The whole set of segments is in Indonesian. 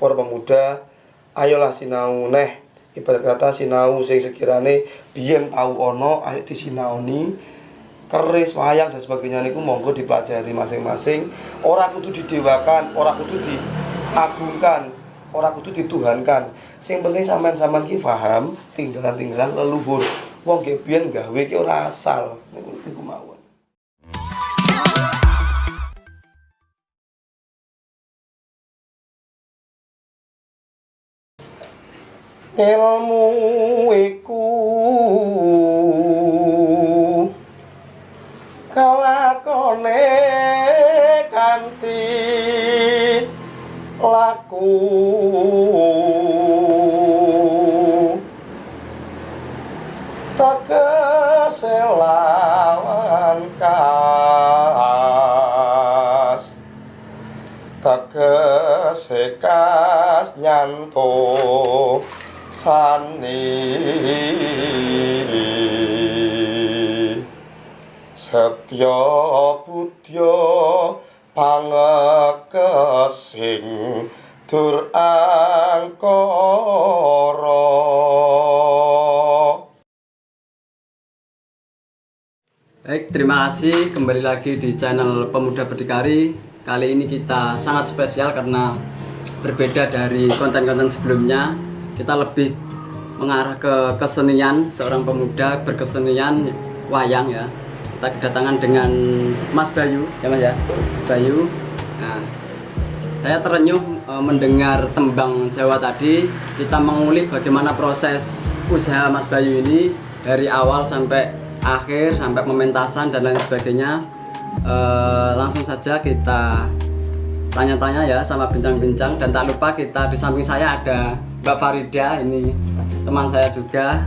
para pemuda, ayolah sinau neh. Ibarat kata sinau sing sekirane biyen tau ana, ayo disinaoni. Keris, wayang dan sebagainya niku monggo dipelajari masing-masing. Ora kudu didewakan, ora kudu diagungkan, ora kudu dituhankan. Sing penting sampean-sampean ki paham tinggalan-tinggalan leluhur. Wong ge biyen gawe ki ora asal. Niku mawon. Ilmu iku kalakone kanthi laku tegese lawan kas tegese kas nyanto sani setya budya pangekesing dur angkara. Baik, terima kasih kembali lagi di channel Pemuda Berdikari. Kali ini kita sangat spesial karena berbeda dari konten-konten sebelumnya. Kita lebih mengarah ke kesenian, seorang pemuda berkesenian wayang ya. Kita kedatangan dengan Mas Bayu, ya Mas ya, Mas Bayu. Nah, saya terenyuh mendengar tembang Jawa tadi. Kita mengulik bagaimana proses usaha Mas Bayu ini dari awal sampai akhir, sampai pementasan dan lain sebagainya. Langsung saja kita tanya-tanya ya sama bincang-bincang, dan tak lupa kita di samping saya ada Mbak Farida, ini teman saya juga.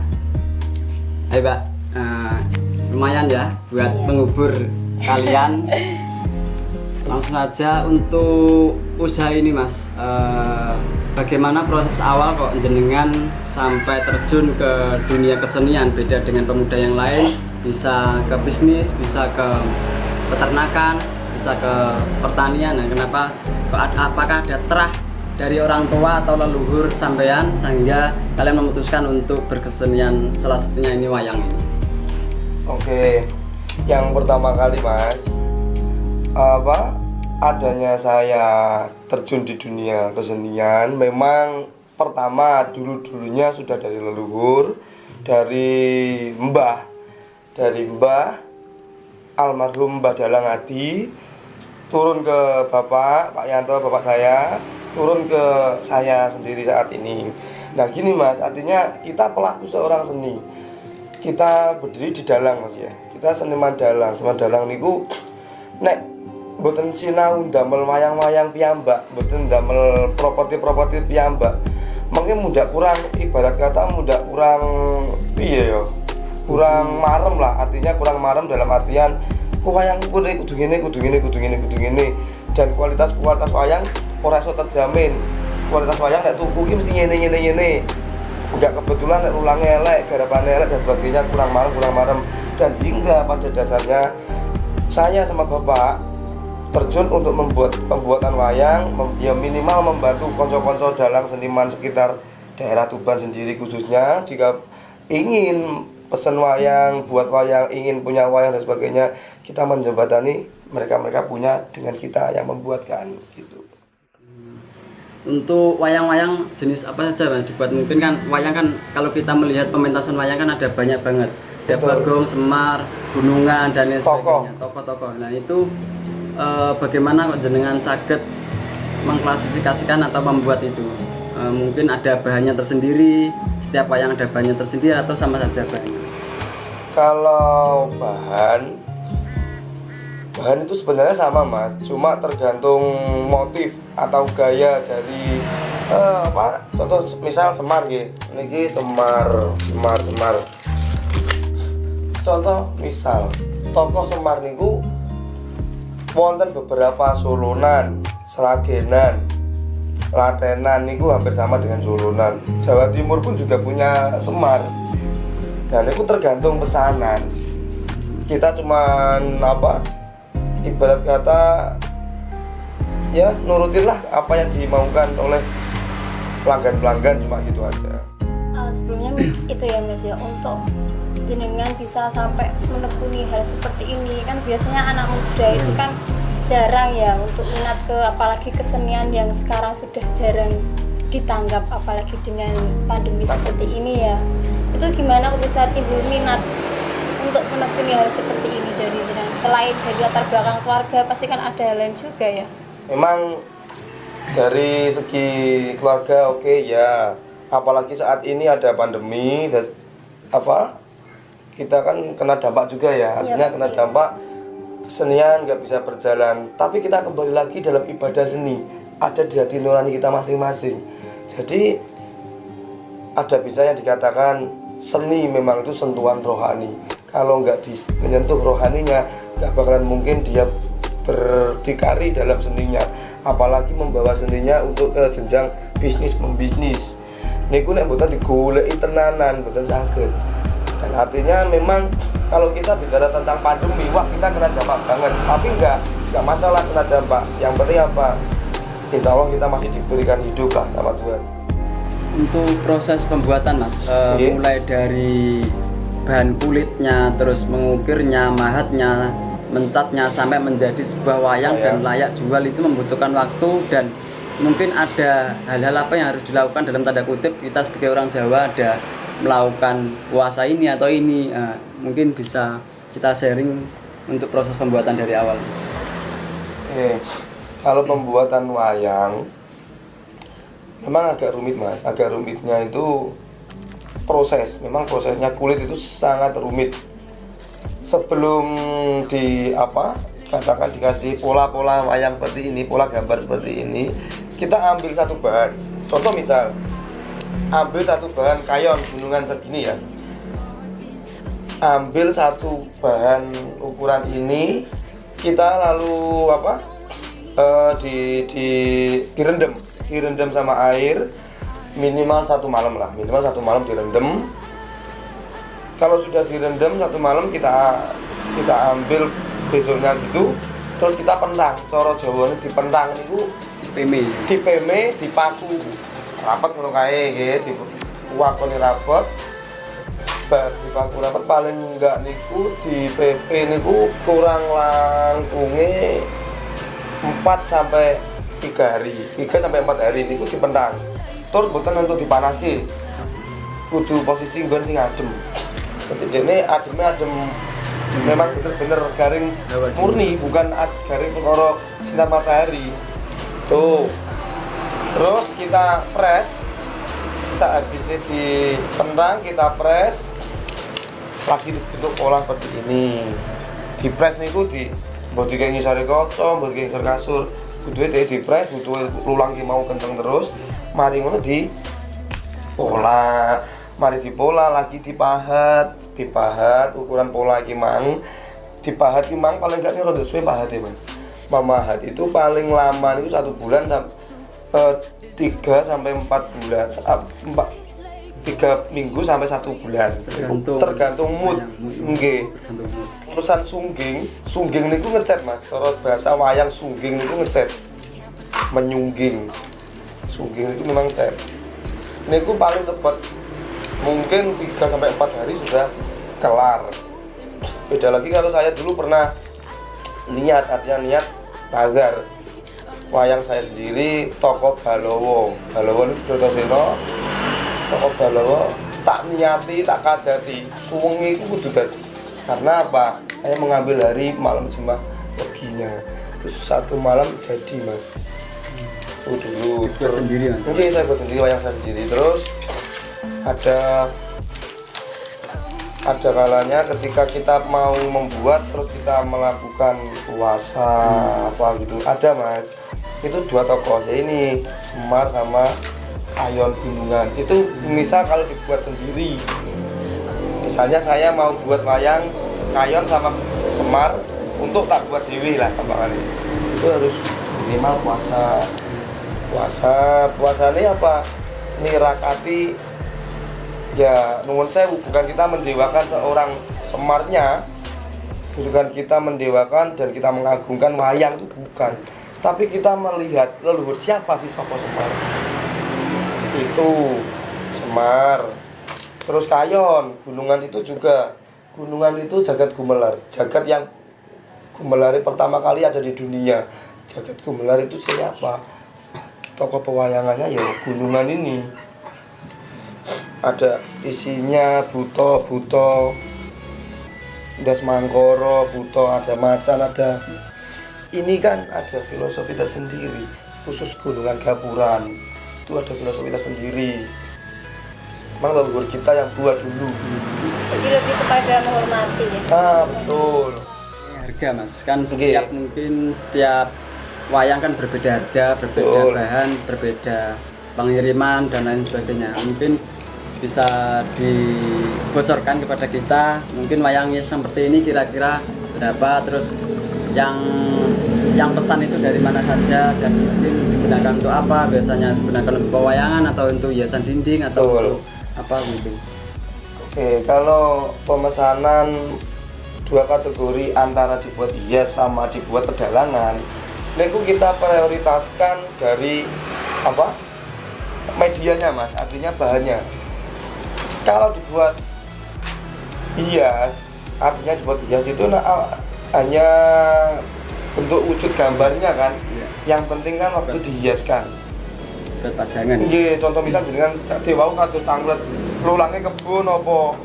Hai Mbak, lumayan ya buat menghibur kalian. Langsung saja untuk usaha ini Mas, bagaimana proses awal kok jenengan sampai terjun ke dunia kesenian, beda dengan pemuda yang lain, bisa ke bisnis, bisa ke peternakan, bisa ke pertanian. Nah, kenapa? Apakah ada terah dari orang tua atau leluhur sampean sehingga kalian memutuskan untuk berkesenian, salah satunya ini wayang ini? Oke, yang pertama kali Mas, adanya saya terjun di dunia kesenian memang pertama dulunya sudah dari leluhur, dari mbah almarhum Mbah Dalang Adi, turun ke Bapak Yanto, bapak saya, turun ke saya sendiri saat ini. Nah gini Mas, artinya kita pelaku seorang seni, kita berdiri di dalang Mas ya, kita seniman dalang niku nek mboten sinau ndamel wayang-wayang piyambak, mboten ndamel properti piyambak, mungkin mudah kurang, ibarat kata mudah kurang piye ya, kurang marem lah, artinya kurang marem dalam artian wayang kudu ngene, dan kualitas wayang ora iso terjamin. Kualitas wayang nek tuku ki mesti ngene. Enggak kebetulan nek ulang elek, garapane elek dan sebagainya, kurang marem, dan hingga pada dasarnya saya sama bapak terjun untuk membuat pembuatan wayang, ya minimal membantu konco-konco dalang seniman sekitar daerah Tuban sendiri khususnya, jika ingin pesen wayang, buat wayang, ingin punya wayang dan sebagainya, kita menjembatani mereka punya dengan kita yang membuatkan gitu. Untuk wayang-wayang jenis apa saja Mas dibuat? Mungkin kan wayang kan kalau kita melihat pementasan wayang kan ada banyak banget. Ada Bagong, Semar, Gunungan dan lain sebagainya, tokoh-tokoh. Nah itu bagaimana kok jenengan saged mengklasifikasikan atau membuat itu? Mungkin ada bahannya tersendiri, setiap wayang ada bahannya tersendiri atau sama saja bahannya? Kalau bahan itu sebenarnya sama Mas, cuma tergantung motif atau gaya dari contoh misal Semar niki Semar. Contoh misal tokoh Semar niku wonten beberapa solonan, seragenan, latenan niku hampir sama dengan solonan. Jawa Timur pun juga punya Semar. Dan itu tergantung pesanan. Kita cuman ibarat kata ya nurutin lah apa yang dimaukan oleh pelanggan cuma gitu aja. Sebelumnya itu ya Mas ya, untuk jenengan bisa sampai menekuni hal seperti ini kan biasanya anak muda itu kan jarang ya untuk minat ke apalagi kesenian yang sekarang sudah jarang ditanggap apalagi dengan pandemi seperti ini ya. Itu gimana kok bisa timbul minat untuk menekuni hal seperti ini dari jenengan? Selain dari latar belakang keluarga pasti kan ada hal lain juga ya. Memang dari segi keluarga oke ya, apalagi saat ini ada pandemi dan kita kan kena dampak juga ya, artinya kena dampak kesenian nggak bisa berjalan. Tapi kita kembali lagi dalam ibadah seni, ada di hati nurani kita masing-masing. Jadi ada bisanya dikatakan seni memang itu sentuhan rohani. Kalau nggak menyentuh rohaninya, nggak bakalan mungkin dia berdikari dalam seninya, apalagi membawa seninya untuk ke jenjang bisnis membisnis. Niku nek mboten digoleki tenanan mboten saged. Dan artinya memang kalau kita bicara tentang pandemi, wah kita kena dampak banget. Tapi enggak masalah kena dampak. Yang penting apa? Insya Allah kita masih diberikan hidup lah sama Tuhan. Untuk proses pembuatan Mas, mulai dari bahan kulitnya, terus mengukirnya, mahatnya, mencatnya sampai menjadi sebuah wayang dan layak jual itu membutuhkan waktu, dan mungkin ada hal-hal apa yang harus dilakukan dalam tanda kutip kita sebagai orang Jawa ada melakukan puasa ini atau ini, mungkin bisa kita sharing untuk proses pembuatan dari awal Mas. Kalau pembuatan wayang memang agak rumit Mas, agak rumitnya itu memang prosesnya kulit itu sangat rumit. Sebelum katakan dikasih pola-pola wayang seperti ini, pola gambar seperti ini, kita ambil satu bahan. Contoh misal, ambil satu bahan kayon gunungan segini ya. Ambil satu bahan ukuran ini, kita lalu direndam sama air minimal 1 malam lah, minimal 1 malam direndam. Kalau sudah direndam 1 malam kita ambil besoknya gitu, terus kita pentang. Cara Jawane dipentang niku dipeme, dipaku rapat ngono kae nggih, diwakoni rapat. Bar dipaku rapat paling enggak niku di PP niku kurang langkunge 4 sampai 3 hari. 3 sampai 4 hari niku dipentang. Tur mboten untuk dipanaske. Kudu posisi nggon sing adem. Jadi dene ademnya adem memang bener-bener garing murni, bukan garing perkara sinar matahari. Tuh. Terus kita press. Saat habis dipentang kita press lagi dibentuk pola seperti ini. Di press niku mbok dikek ngisore kaca, mbok dikek ngisor kasur. Kuduwe di press, butuh lulang ki mau kenceng terus. Mari ngono di pola. Mari dipola lagi dipahat ukuran pola iki mang. Dipahat ki mang paling gak sing rada suwe pahate, Mas. Memahat itu paling lama niku 1 bulan 3 sampai 4 bulan. 3 minggu sampai 1 bulan. Tergantung mood. Nggih. Urusan sungging niku ngecat, Mas. Cara bahasa wayang sungging niku ngecat. Menyungging. Sungging niku memang cat. Niku paling cepet. Mungkin 3 sampai 4 hari sudah kelar. Beda lagi kalau saya dulu pernah niat nazar. Wayang saya sendiri toko Balowo ini Brotoseno. Toko Balowo tak niati, tak kajati. Suwengi iku kudu dadi. Karena apa? Saya mengambil hari malam Jumat leginya. Terus 1 malam jadi, Mas. Itu dulu. Buat sendiri, Mas. Mungkin saya buat sendiri, wayang saya sendiri. Terus ada kalanya ketika kita mau membuat terus kita melakukan puasa apa gitu, ada Mas, itu 2 tokoh ya, ini Semar sama Ayon Gunungan. Itu misal kalau dibuat sendiri, misalnya saya mau buat wayang Ayon sama Semar untuk tak buat dewi lah gampangannya, itu harus minimal puasa ini apa, ini rakati. Ya, nuwun sewu, bukan kita mendewakan seorang Semarnya, bukan kita mendewakan dan kita mengagungkan wayang, itu bukan. Tapi kita melihat leluhur siapa sih Sapa Semar. itu Semar. Terus Kayon, gunungan itu juga. Gunungan itu jagat gumelar, jagat yang gumelari pertama kali ada di dunia. Jagat gumelar itu siapa? Tokoh pewayangannya ya gunungan ini. Ada isinya Buto, Das Mangkoro, Buto, ada macan, ada ini kan ada filosofi tersendiri. Khusus gunungan Gapuran itu ada filosofi tersendiri. Memang leluhur kita yang tua dulu. Jadi lebih kepada menghormati ya. Betul. Harga mas, kan setiap wayang kan berbeda harga, berbeda Betul. bahan, berbeda pengiriman dan lain sebagainya. Mungkin bisa dibocorkan kepada kita, mungkin wayangnya seperti ini kira-kira berapa, terus yang pesan itu dari mana saja, dan mungkin digunakan untuk apa, biasanya digunakan untuk pewayangan atau untuk hiasan dinding atau Betul. untuk apa gitu. Oke, kalau pemesanan dua kategori antara dibuat hias sama dibuat pedalangan, niku kita prioritaskan dari apa? Medianya mas, artinya bahannya. Kalau dibuat hias, artinya dibuat hias itu hanya bentuk wujud gambarnya kan. Iya. Yang penting kan waktu dihiaskan. Buat pajangan. Nggih, contoh misal jenengan dewau kados tanglet, lulange kebun apa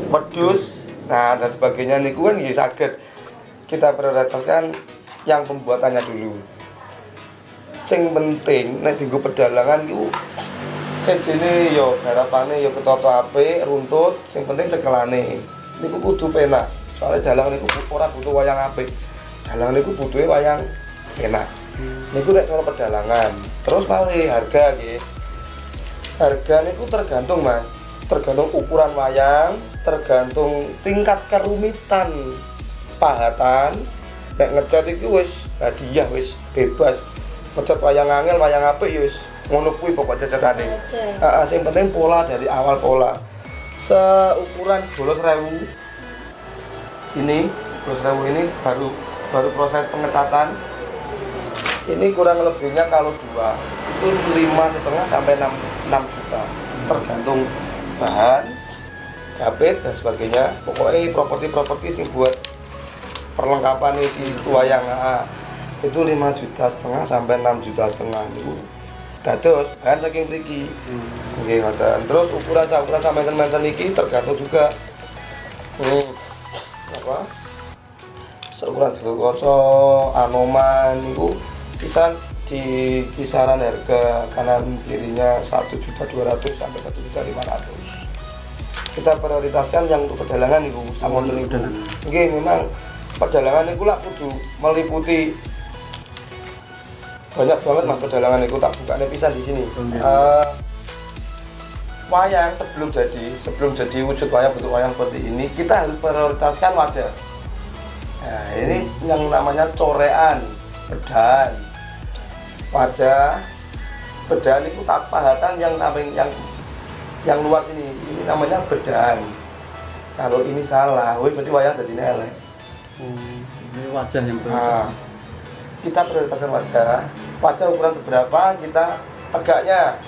wedhus, nah dan sebagainya niku kan nggih saged kita prioritaskan yang pembuatannya dulu. Sing penting nek dienggo pedalangan iku sejene yo garapane yo ketata apik, runtut, sing penting cekelane. Niku kudu penak. Soalnya dalang niku ora butuh wayang apik. Dalang niku butuhe wayang enak. Niku nek cara pedalangan. Terus malih harga nggih. Harga niku tergantung mas, tergantung ukuran wayang, tergantung tingkat kerumitan pahatan. Nek ngecat iki wis hadiah, wis bebas. Ngecat wayang angel, wayang apik ya wis ngono kuwi pokok cacatane. Sing penting pola dari awal pola. Seukuran bolos rewu. Ini bolos rewu ini baru proses pengecatan. Ini kurang lebihnya kalau dua itu 5,5 sampai 6 juta tergantung bahan, gapit dan sebagainya. Pokoknya properti sing buat perlengkapan isi wayang itu 5,5 juta sampai 6,5 juta itu dados bahan saking mriki. Nggih ngoten. Terus ukuran sampai menten iki tergantung juga apa? Seukuran Gatot Kaca, Anoman niku di kisaran harga kanan kirinya 1.200.000 sampai 1.500.000. Kita prioritaskan yang untuk pedalangan niku samonten niku. Nggih memang pedalangan niku lak kudu meliputi banyak banget mas pedalangan niku, tak bukane pisan di sini. Wayang sebelum jadi wujud wayang bentuk wayang seperti ini kita harus prioritaskan wajah. Nah, ini yang namanya corean bedahan. Wajah bedahan itu pahatan yang samping yang luar sini ini namanya bedahan. Kalau ini salah, berarti wayang jadi elek. Ini wajah yang Kita prioritaskan wajah ukuran seberapa, kita tegaknya,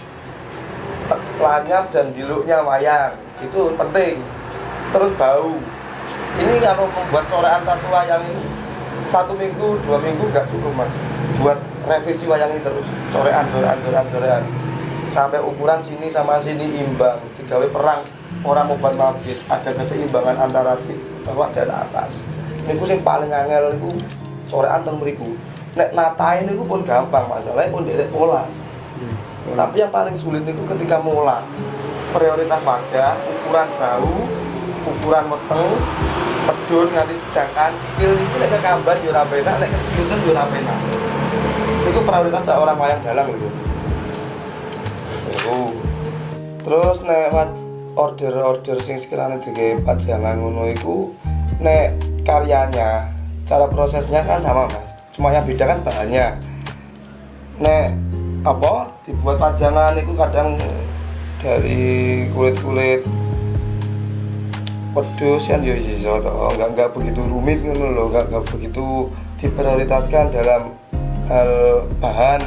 lanyap dan diluknya wayang itu penting. Terus bau. Ini kalau membuat corean satu wayang ini 1 minggu, 2 minggu nggak cukup mas. Buat revisi wayang ini terus corean sampai ukuran sini sama sini imbang, digawe perang orang obat mabit, ada keseimbangan antara si bawah dan atas. Niku sing paling angel niku corean teng mriku. Nek natae niku pun gampang, masalahnya pun derek pola. Tapi yang paling sulit niku ketika mola. Prioritas wajah, ukuran bau, ukuran weteng, pedun nganti jangkaan sikil niki nek kekamban yo ora penak, nek keciutan yo ora penak. Itu prioritas seorang wayang dalang lho. Terus nek order sing sekiranya digawe pajangan ngono iku nek karyanya, cara prosesnya kan sama mas. Cuma yang beda kan bahannya. Nek apa dibuat pajangan itu kadang dari kulit wedhus kan ya iso to, enggak begitu rumit ngono lho, enggak begitu diprioritaskan dalam hal bahan.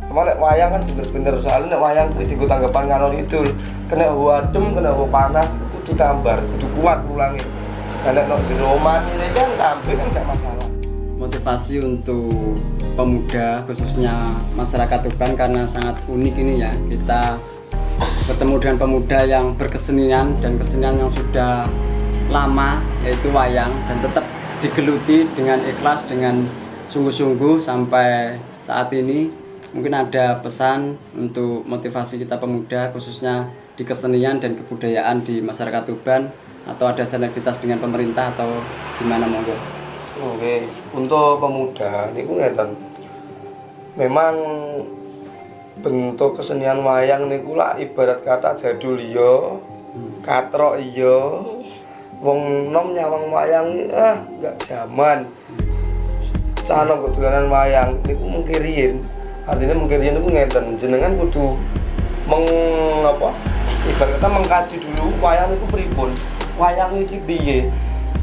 Cuma nek wayang kan bener-bener, soalnya nek wayang dienggo tanggapan ngalor idul, kena hawa adem, kena hawa panas itu kudu tambar, kudu kuat ulangi. Nah nek nok jero omah ini kan tambe kan gak masalah. Motivasi untuk pemuda khususnya masyarakat Tuban karena sangat unik ini ya, kita bertemu dengan pemuda yang berkesenian dan kesenian yang sudah lama yaitu wayang, dan tetap digeluti dengan ikhlas, dengan sungguh-sungguh sampai saat ini. Mungkin ada pesan untuk motivasi kita pemuda khususnya di kesenian dan kebudayaan di masyarakat Tuban, atau ada sinergitas dengan pemerintah atau gimana, monggo? Oke, untuk pemuda niku ngeten. Memang bentuk kesenian wayang niku lah ibarat kata jadul iya, katrok iya. Wong nom nyawang wayang gak jaman. Canom kok dolanan wayang niku mungkin riyin. Artinya mungkin riyin niku ngeten, jenengan kudu ibarat kata mengkaji dulu wayang niku pripun. Wayang iki piye?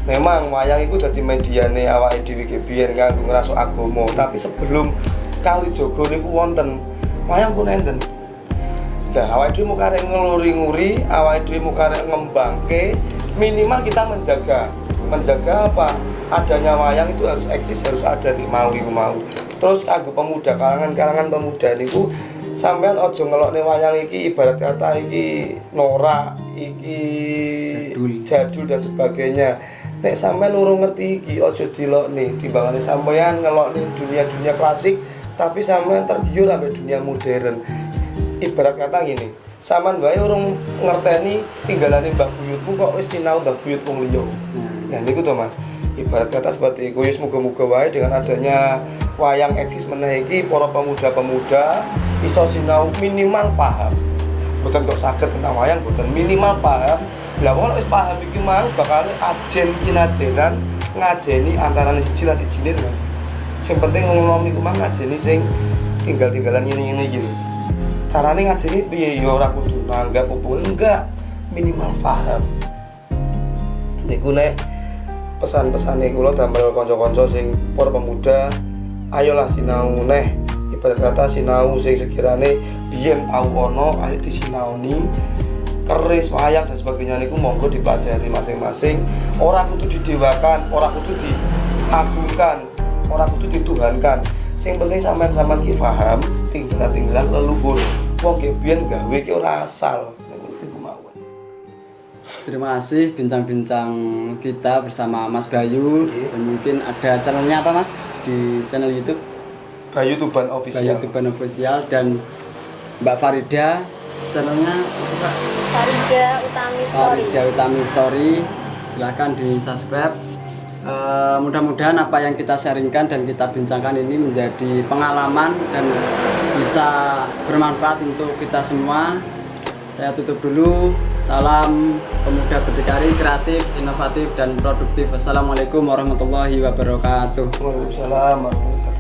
Memang wayang iku dadi mediane awake dhewe iki biyen kanggo ngrasuk agama, tapi sebelum Kalijaga niku wonten wayang pun enten. Lah awake dhewe mau karek ngeluri-nguri, awake dhewe mau karek ngembangke, minimal kita menjaga apa? Adanya wayang itu harus eksis, harus ada di mau. Terus kanggo pemuda, kalangan pemuda niku sampean aja ngelokne wayang iki ibarat kata iki norak, iki jadul dan sebagainya. Nek sampean urung ngerti iki aja dilokne, timbangane sampean ngelokne dunia klasik tapi sampean tergiur ambek dunia modern. Ibarat kata gini, sampean wae urung ngerteni tinggalane Mbah Buyutmu kok wis sinau Mbah Buyut wong liya. Nah niku to Mas. Ibarat kata seperti itu, muga-muga wae dengan adanya wayang eksis meneh iki para pemuda-pemuda iso sinau minimal paham. Boten kok saged tentang wayang, boten minimal paham. Lah wong wis paham iki mang bakal ajen kinajenan ngajeni antara siji lan sijine to. Sing penting ngomong iku mang ngajeni sing tinggal-tinggalan ngene-ngene iki. Carane ngajeni piye ya ora kudu nanggap opo enggak, minimal paham. Niku nek pesan-pesane kula damel kanca-kanca sing para pemuda, ayolah sinau neh. Ibarat kata sinau sing sekirane biyen tau ana ayo disinaoni. Keris, wayang dan sebagainya niku monggo dipelajari masing-masing. Ora kudu didewakan, ora kudu diagungkan, ora kudu dituhankan. Sing penting sampean ki paham tinggalan-tinggalan leluhur. Wong ge biyen gawe ki ora asal. Terima kasih bincang-bincang kita bersama Mas Bayu. Dan mungkin ada channelnya apa Mas di channel YouTube? Bayu Tuban Official. Bayu Tuban Official. Dan Mbak Farida channelnya apa? Farida Utami Story. Farida Utami Story. Silahkan di subscribe. Mudah-mudahan apa yang kita sharingkan dan kita bincangkan ini menjadi pengalaman dan bisa bermanfaat untuk kita semua. Saya tutup dulu. Salam pemuda berdikari, kreatif, inovatif, dan produktif. Wassalamualaikum warahmatullahi wabarakatuh. Waalaikumsalam warahmatullahi wabarakatuh.